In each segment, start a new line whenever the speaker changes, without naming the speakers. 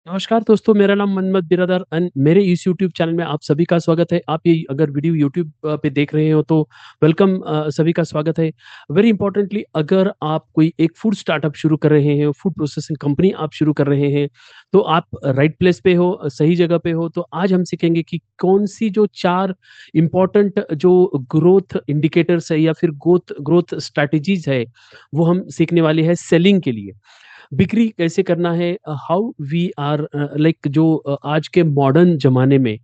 नमस्कार दोस्तों, मेरा नाम मोहम्मद बिरादर एंड मेरे इस यूट्यूब चैनल में आप सभी का स्वागत है। आप ये अगर वीडियो यूट्यूब पे देख रहे हो तो वेलकम, सभी का स्वागत है। वेरी इंपॉर्टेंटली, अगर आप कोई एक फूड स्टार्टअप शुरू कर रहे हैं, फूड प्रोसेसिंग कंपनी आप शुरू कर रहे हैं, तो आप राइट प्लेस पे हो, सही जगह पे हो। तो आज हम सीखेंगे कि कौन सी जो 4 इम्पोर्टेंट जो ग्रोथ इंडिकेटर्स है या फिर ग्रोथ ग्रोथ स्ट्रैटेजीज़ है, वो हम सीखने वाले हैं सेलिंग के लिए। बिक्री कैसे करना है, हाउ वी आर लाइक जो आज के मॉडर्न जमाने में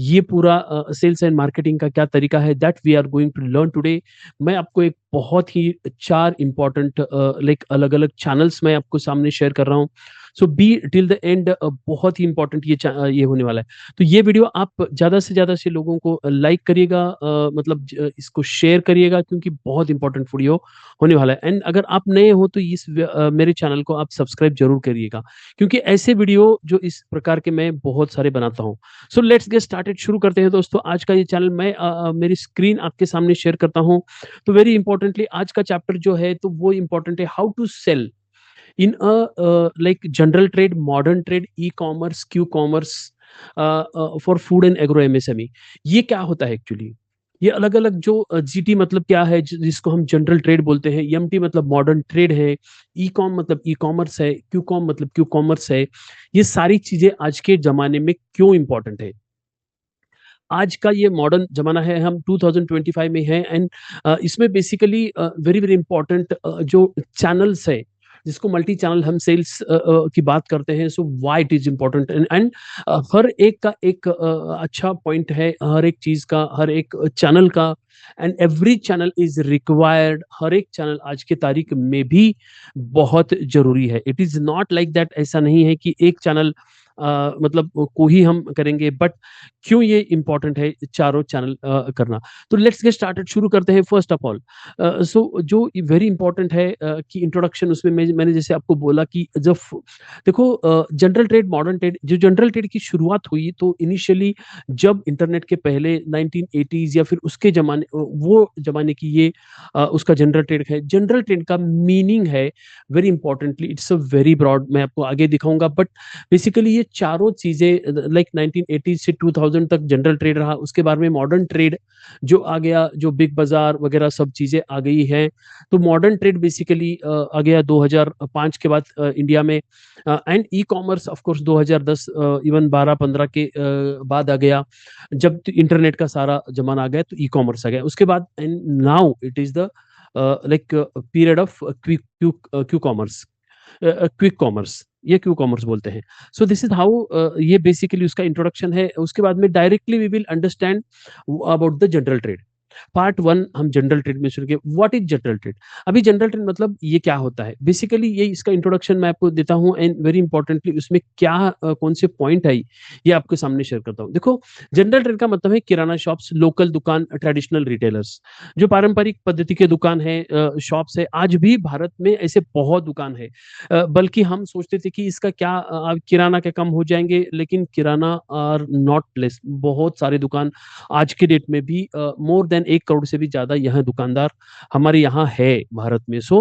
ये पूरा सेल्स एंड मार्केटिंग का क्या तरीका है, that we are going to learn today. मैं आपको एक बहुत ही 4 इंपॉर्टेंट लाइक अलग अलग चैनल्स मैं आपको सामने शेयर कर रहा हूँ। सो बी टिल द एंड, बहुत ही इंपॉर्टेंट ये होने वाला है। तो ये वीडियो आप ज्यादा से लोगों को लाइक करिएगा, मतलब इसको शेयर करिएगा, क्योंकि बहुत इंपॉर्टेंट वीडियो होने वाला है। एंड अगर आप नए हो तो मेरे चैनल को आप सब्सक्राइब जरूर करिएगा, क्योंकि ऐसे वीडियो जो इस प्रकार के मैं बहुत सारे बनाता हूँ। सो लेट्स गेट स्टार्टेड, शुरू करते हैं दोस्तों। आज का ये चैनल मैं मेरी स्क्रीन आपके सामने शेयर करता हूँ। तो वेरी इंपॉर्टेंटली आज का चैप्टर जो है तो वो इंपॉर्टेंट है, how to sell in like general trade, modern trade, e commerce, Q commerce, for food and agro MSME. ये क्या होता है एक्चुअली? ये अलग अलग जो जीटी मतलब क्या है, जिसको हम जनरल ट्रेड बोलते हैं, एमटी मतलब मॉडर्न ट्रेड है, ई कॉम मतलब ई कॉमर्स है, क्यू कॉम मतलब क्यू कॉमर्स है। ये सारी चीजें आज के जमाने में क्यों इंपॉर्टेंट है? आज का ये मॉडर्न जमाना है, हम 2025 में हैं। एंड इसमें बेसिकली वेरी वेरी इंपॉर्टेंट जो चैनल्स है, जिसको मल्टी चैनल हम सेल्स की बात करते हैं। So why it is important and हर एक का एक अच्छा पॉइंट है, हर एक चीज का, हर एक चैनल का। And every channel is required, हर एक चैनल आज की तारीख में भी बहुत जरूरी है। It is not like that, ऐसा नहीं है कि एक चैनल मतलब को ही हम करेंगे, बट क्यों ये इंपॉर्टेंट है चारों चैनल करना। तो लेट्स गेट स्टार्टेड, शुरू करते हैं। फर्स्ट ऑफ ऑल, सो जो वेरी इंपॉर्टेंट है कि इंट्रोडक्शन, उसमें मैंने जैसे आपको बोला कि जब देखो जनरल ट्रेड, मॉडर्न ट्रेड, जो जनरल ट्रेड की शुरुआत हुई तो इनिशियली जब इंटरनेट के पहले 1980s या फिर उसके जमाने, वो जमाने की ये उसका जनरल ट्रेड है। जनरल ट्रेड का मीनिंग है, very importantly, it's a very broad, मैं आपको आगे दिखाऊंगा। बट बेसिकली ये चारों चीजें लाइक 1980 से 2000 तक जनरल ट्रेड रहा। उसके बाद में मॉडर्न ट्रेड जो आ गया, जो बिग बाजार वगैरह सब चीजें आ गई हैं। तो मॉडर्न ट्रेड बेसिकली आ गया 2005 के बाद इंडिया में। And e commerce of course 2010 even 12-15 के बाद आ गया, जब इंटरनेट का सारा जमाना आ गया तो ई कॉमर्स आ गया उसके बाद। And now it is the like period of quick Q commerce, quick commerce, ये क्यू कॉमर्स बोलते हैं। सो दिस इज हाउ, ये बेसिकली उसका इंट्रोडक्शन है। उसके बाद में directly we will understand about the general trade. Part one हम जनरल ट्रेड में शुरू किए। What is general trade? अभी जनरल ट्रेड मतलब ये क्या होता है, बेसिकली ये इसका इंट्रोडक्शन मैं आपको देता हूँ। एंड वेरी इंपॉर्टेंटली उसमें क्या कौन से पॉइंट है, ये आपके सामने शेयर करता हूँ। देखो, जनरल ट्रेड का मतलब है किराना शॉप्स, लोकल दुकान, ट्रेडिशनल रिटेलर्स। जो पारंपरिक पद्धति के दुकान है, शॉप्स है, आज भी भारत में ऐसे बहुत दुकान है। बल्कि हम सोचते थे कि इसका क्या, किराना के कम हो जाएंगे, लेकिन किराना आर नॉट लेस, बहुत सारे दुकान आज के डेट में भी मोर देन 1 करोड़ से भी ज्यादा यह दुकानदार हमारे यहाँ है भारत में। सो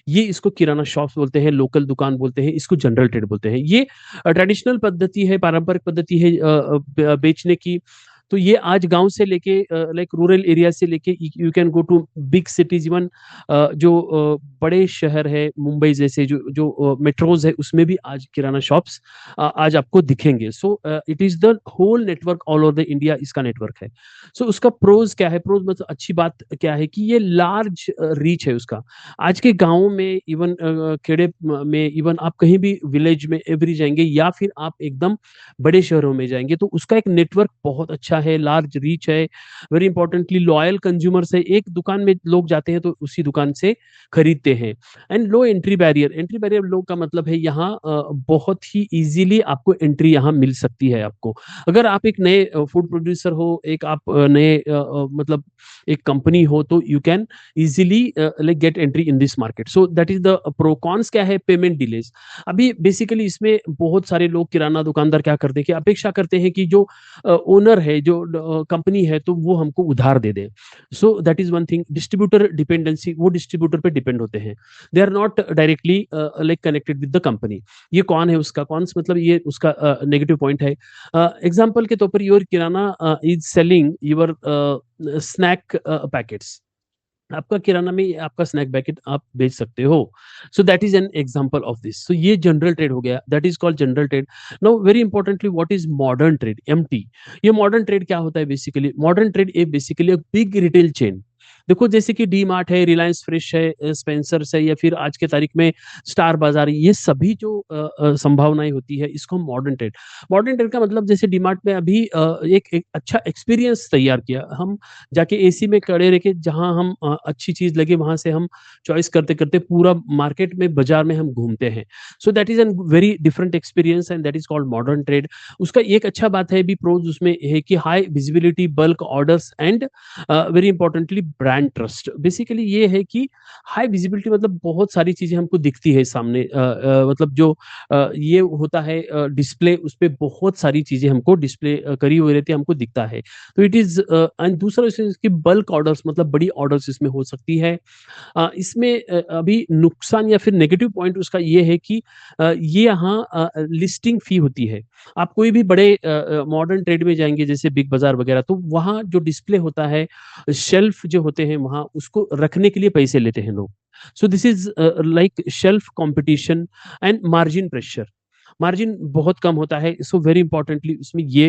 ये इसको किराना शॉप्स बोलते हैं, लोकल दुकान बोलते हैं, इसको जनरल ट्रेड बोलते हैं। ये ट्रेडिशनल पद्धति है, पारंपरिक पद्धति है बेचने की। तो ये आज गांव से लेके लाइक रूरल एरिया से लेके you can go to big cities, even जो बड़े शहर है, मुंबई जैसे जो जो मेट्रोज है, उसमें भी आज किराना शॉप्स आज आपको दिखेंगे। So it is the whole network all over the India, इसका नेटवर्क है। सो उसका प्रोज क्या है? प्रोज मतलब अच्छी बात क्या है कि ये लार्ज रीच है उसका। आज के गाँव में, इवन खेड़े में, इवन आप कहीं भी विलेज में एवरी जाएंगे या फिर आप एकदम बड़े शहरों में जाएंगे, तो उसका एक नेटवर्क बहुत अच्छा है, लार्ज रीच है। वेरी इंपॉर्टेंटली लॉयल कंज्यूमर्स है, एक दुकान में लोग जाते हैं तो उसी दुकान से खरीदते हैं। And low entry barrier, entry barrier low का मतलब है यहाँ बहुत ही इजीली आपको एंट्री यहाँ मिल सकती है आपको। अगर आप एक नए फूड प्रोड्यूसर हो, एक आप नए मतलब एक कंपनी हो, तो you can easily like get entry in this market. So that is the pro. Cons क्या है? Payment delays. अभी बेसिकली इसमें बहुत सारे लोग, किराना दुकानदार क्या करते हैं कि अपेक्षा करते हैं कि जो ओनर है, जो कंपनी है तो वो हमको उधार दे दे। So that is one thing. Distributor dependency, वो डिस्ट्रीब्यूटर पे डिपेंड होते हैं, they are not directly like connected with the company. ये कौन है उसका, कौन सा मतलब ये उसका नेगेटिव पॉइंट है। एग्जाम्पल के तौर पर your kirana is selling your snack packets, आपका किराना में आपका स्नैक पैकेट आप बेच सकते हो। So that is an example of this. So ये जनरल ट्रेड हो गया, that is called general trade. Now very importantly what is modern trade, MT. ये मॉडर्न ट्रेड क्या होता है basically? Modern trade a basically a big retail chain. देखो जैसे कि डी मार्ट है, रिलायंस फ्रेश है, स्पेंसर्स है, या फिर आज के तारीख में स्टार बाजार, ये सभी जो संभावनाएं होती है इसको हम मॉडर्न ट्रेड। मॉडर्न ट्रेड का मतलब जैसे डी मार्ट में अभी एक अच्छा एक्सपीरियंस तैयार किया, हम जाके एसी में खड़े रह के जहां हम अच्छी चीज लगे वहां से हम चॉइस करते करते पूरा मार्केट में बाजार में हम घूमते हैं। सो that is N very different experience and that is called modern trade. उसका एक अच्छा बात है भी, प्रोज उसमें है कि high visibility, bulk orders and very importantly brand trust. Basically ये है कि हाई विजिबिलिटी मतलब बहुत सारी चीजें हमको दिखती है सामने, मतलब जो ये होता है डिस्प्ले, उस पर बहुत सारी चीजें हमको डिस्प्ले करी हुई रहती है, हमको दिखता है। तो इट इज एंड दूसरा इसकी बल्क ऑर्डर्स मतलब बड़ी ऑर्डर्स इसमें हो सकती है। इसमें अभी नुकसान या फिर नेगेटिव पॉइंट उसका ये है कि ये यहाँ लिस्टिंग फी होती है। आप कोई भी बड़े मॉडर्न ट्रेड में जाएंगे जैसे बिग बाजार वगैरह, तो वहाँ जो डिस्प्ले होता है, शेल्फ जो होते हैं वहाँ, उसको रखने के लिए पैसे लेते हैं लोग। सो this is like shelf competition and margin pressure. Margin बहुत कम होता है, सो वेरी इंपॉर्टेंटली उसमें ये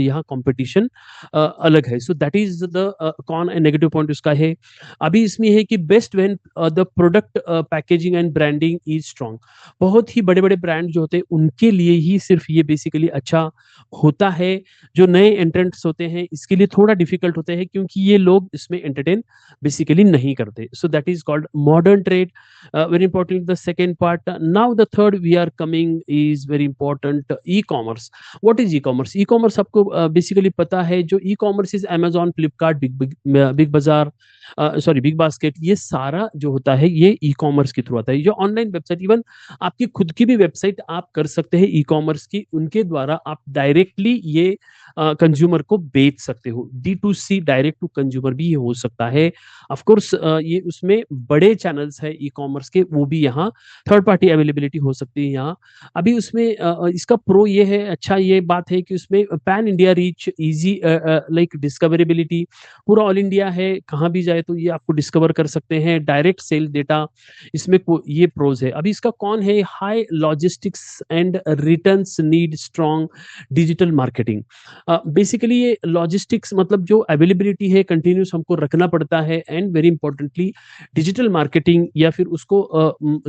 यहाँ कंपटीशन अलग है। So that is the con and negative point उसका है। अभी इसमें है कि best when the product packaging and branding is strong. बहुत ही बड़े बड़े ब्रांड जो होते हैं उनके लिए ही सिर्फ ये बेसिकली अच्छा होता है। जो नए एंट्रेंट्स होते हैं इसके लिए थोड़ा डिफिकल्ट होते हैं, क्योंकि ये लोग इसमें एंटरटेन बेसिकली नहीं करते। सो that is called modern trade. Very important, the second part. Now the third we are coming is very important, e-commerce. What is e-commerce? E-commerce आपको बेसिकली पता है, जो e-commerce is Amazon, Flipkart, big बाजार, sorry big basket, ये सारा जो होता है ये ई-कॉमर्स के थ्रू आता है। जो ऑनलाइन वेबसाइट, इवन आपकी खुद की भी वेबसाइट आप कर सकते हैं ई-कॉमर्स की, उनके द्वारा आप डायरेक्टली ये कंज्यूमर को बेच सकते हो। D2C, डायरेक्ट टू कंज्यूमर भी ये हो सकता है। ऑफ कोर्स ये उसमें बड़े चैनल्स है ई कॉमर्स के, वो भी यहाँ थर्ड पार्टी अवेलेबिलिटी हो सकती है यहाँ। अभी उसमें इसका प्रो ये है, अच्छा ये बात है कि उसमें pan India reach, easy like discoverability, पूरा ऑल इंडिया है, कहाँ भी जाए तो ये आपको डिस्कवर कर सकते हैं। डायरेक्ट सेल डेटा, इसमें ये प्रोज है। अभी इसका कौन है, high logistics and returns need strong digital marketing. Basically ये लॉजिस्टिक्स मतलब जो अवेलेबिलिटी है कंटिन्यूस हमको रखना पड़ता है, and very importantly digital marketing या फिर उसको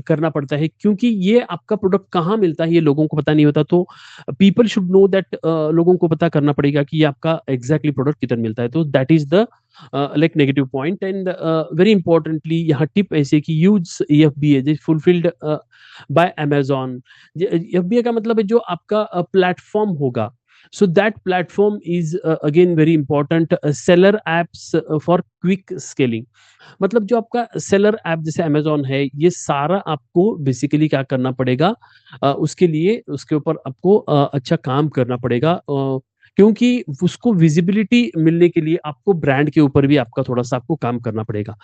करना पड़ता है, क्योंकि ये आपका प्रोडक्ट कहाँ मिलता है ये लोगों को पता नहीं होता। तो पीपल शुड नो दैट, लोगों को पता करना पड़ेगा कि ये आपका एग्जैक्टली प्रोडक्ट किधर मिलता है। तो that is the like negative point. And very importantly यहाँ टिप ऐसे कि use FBA fulfilled by Amazon. FBA का मतलब है जो आपका प्लेटफॉर्म होगा। So that platform is again very important, seller apps for quick scaling। मतलब जो आपका सेलर ऐप जैसे अमेजोन है, ये सारा आपको बेसिकली क्या करना पड़ेगा, उसके लिए उसके ऊपर आपको अच्छा काम करना पड़ेगा, क्योंकि उसको विजिबिलिटी मिलने के लिए आपको ब्रांड के ऊपर भी आपका थोड़ा सा आपको काम करना पड़ेगा।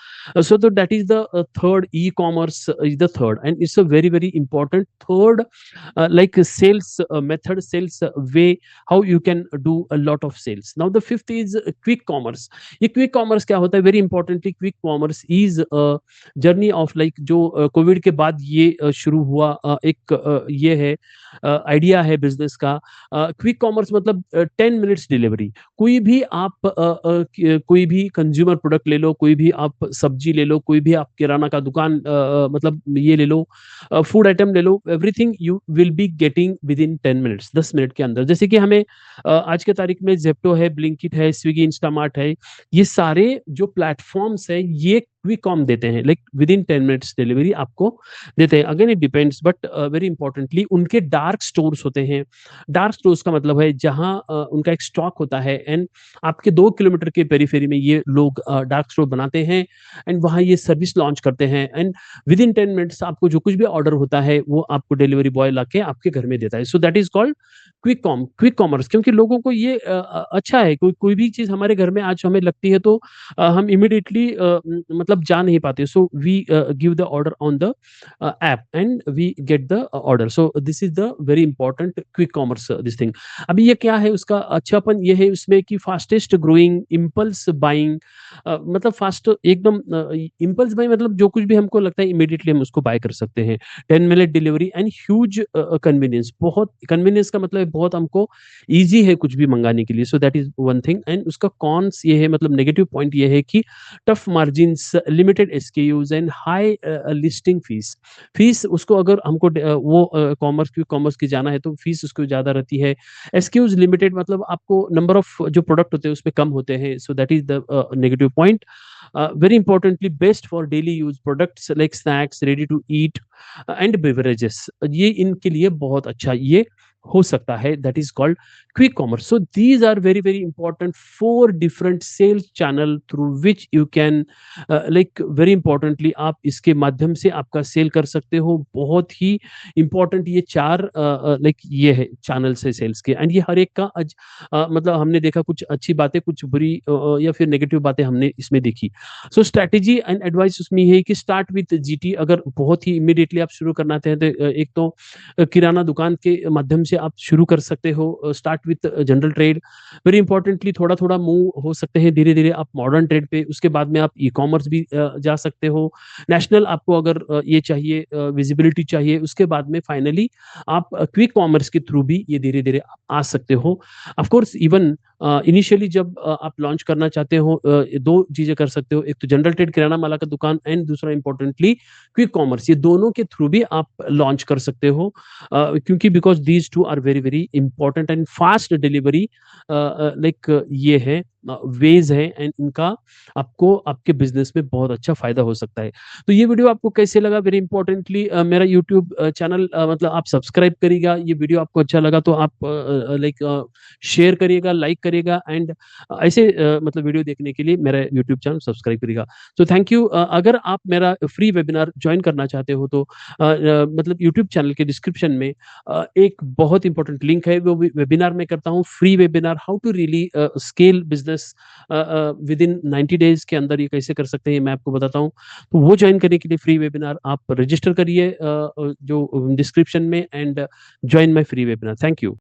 सो तो that is the third, e commerce is the third and it's a very very important third like sales method, sales way, how you can do a lot of sales. Now the fifth is quick commerce। ये quick commerce क्या होता है? Very importantly, quick commerce is a journey of like जो Covid के बाद ये शुरू हुआ एक ये है आइडिया है बिजनेस का। क्विक कॉमर्स मतलब 10 मिनट्स डिलीवरी। कोई भी आप कोई भी कंज्यूमर प्रोडक्ट ले लो, कोई भी आप सब्जी ले लो, कोई भी आप किराना का दुकान मतलब ये ले लो, फूड आइटम ले लो, everything you will be getting within 10 minutes, 10 minute के अंदर। जैसे कि हमें आज के तारीख में जेप्टो है, ब्लिंकिट है, स्विगी, इंस्टामार्ट है, ये सारे जो प्लेटफॉर्म्स है ये क्विक कॉम देते हैं, like with in 10 minutes delivery आपको देते हैं। Again it depends, but very importantly उनके डार्क स्टोर्स होते हैं। डार्क स्टोर्स का मतलब है जहां उनका एक स्टॉक होता है, एंड आपके 2 किलोमीटर के पेरीफेरी में ये लोग डार्क स्टोर बनाते हैं एंड वहां ये सर्विस लॉन्च करते हैं, एंड विद इन 10 मिनट्स आपको जो कुछ भी ऑर्डर होता है वो आपको डिलीवरी बॉय लाके आपके घर में देता है। So that is called quick commerce. क्योंकि लोगों को ये अच्छा है, कोई भी चीज हमारे घर में आज हमें लगती है तो हम इमिडिएटली मतलब जा नहीं पाते, so we give the order on the app and we get the order. So this is the very important quick commerce this thing. अभी ये क्या है, उसका अच्छापन ये है उसमें कि फास्टेस्ट ग्रोइंग इम्पल्स बाइंग, मतलब फास्ट एकदम इम्पल्स बाइंग, मतलब जो कुछ भी हमको लगता है इमीडिएटली हम उसको बाय कर सकते हैं। 10 minute delivery and huge convenience. बहुत कन्वीनियंस का मतलब बहुत हमको ईजी है कुछ भी मंगाने के लिए। So that is one thing. And उसका कॉन्स ये है, मतलब नेगेटिव पॉइंट ये है कि tough margins, limited SKUs and high listing fees. Fees उसको अगर हमको वो कॉमर्स की जाना है तो फीस उसको ज्यादा रहती है। एसक्यूज लिमिटेड, मतलब आपको नंबर ऑफ जो प्रोडक्ट होते हैं उसमें कम होते हैं। सो that is the negative point. Very importantly, best for daily use products like snacks, ready to eat and beverages, ये इनके लिए बहुत अच्छा ये हो सकता है। That is called quick commerce. So these are very very important 4 different sales channel through which you can, like very importantly आप इसके माध्यम से आपका सेल कर सकते हो। बहुत ही इंपॉर्टेंट ये 4 लाइक ये है चैनल्स है सेल्स के, एंड ये हर एक का मतलब हमने देखा कुछ अच्छी बातें, कुछ बुरी या फिर नेगेटिव बातें हमने इसमें देखी। सो स्ट्रैटेजी एंड एडवाइस उसमें है कि स्टार्ट विथ जीटी। अगर बहुत ही इमीडिएटली आप शुरू करना चाहते हैं तो एक तो किराना दुकान के माध्यम से आप शुरू कर सकते हो। Start with general trade. Very importantly थोड़ा थोड़ा मूव हो सकते हैं धीरे धीरे आप मॉडर्न ट्रेड पे, उसके बाद में आप ई कॉमर्स भी जा सकते हो। नेशनल आपको अगर ये चाहिए, विजिबिलिटी चाहिए, उसके बाद में फाइनली आप क्विक कॉमर्स के थ्रू भी ये धीरे धीरे आ सकते हो। ऑफकोर्स इवन इनिशियली जब आप लॉन्च करना चाहते हो 2 चीजें कर सकते हो, एक तो जनरल ट्रेड किराना माला का दुकान एंड दूसरा इंपॉर्टेंटली क्विक कॉमर्स। ये दोनों के थ्रू भी आप लॉन्च कर सकते हो, क्योंकि because these two are very very important and fast delivery like ये है वेज है, एंड इनका आपको आपके बिजनेस में बहुत अच्छा फायदा हो सकता है। तो ये वीडियो आपको कैसे लगा, वेरी इंपॉर्टेंटली मेरा यूट्यूब चैनल मतलब आप सब्सक्राइब करिएगा। ये वीडियो आपको अच्छा लगा तो आप लाइक शेयर करिएगा, लाइक करिएगा, एंड ऐसे मतलब वीडियो देखने के लिए मेरा यूट्यूब चैनल सब्सक्राइब करिएगा। तो थैंक यू। अगर आप मेरा फ्री वेबिनार ज्वाइन करना चाहते हो तो मतलब यूट्यूब चैनल के डिस्क्रिप्शन में एक बहुत इंपॉर्टेंट लिंक है। वो वेबिनार में करता हूँ, free webinar, how to really scale business within 90 days के अंदर ये कैसे कर सकते हैं, मैं आपको बताता हूँ। तो वो ज्वाइन करने के लिए फ्री वेबिनार आप रजिस्टर करिए जो डिस्क्रिप्शन में, and join my free webinar. Thank you.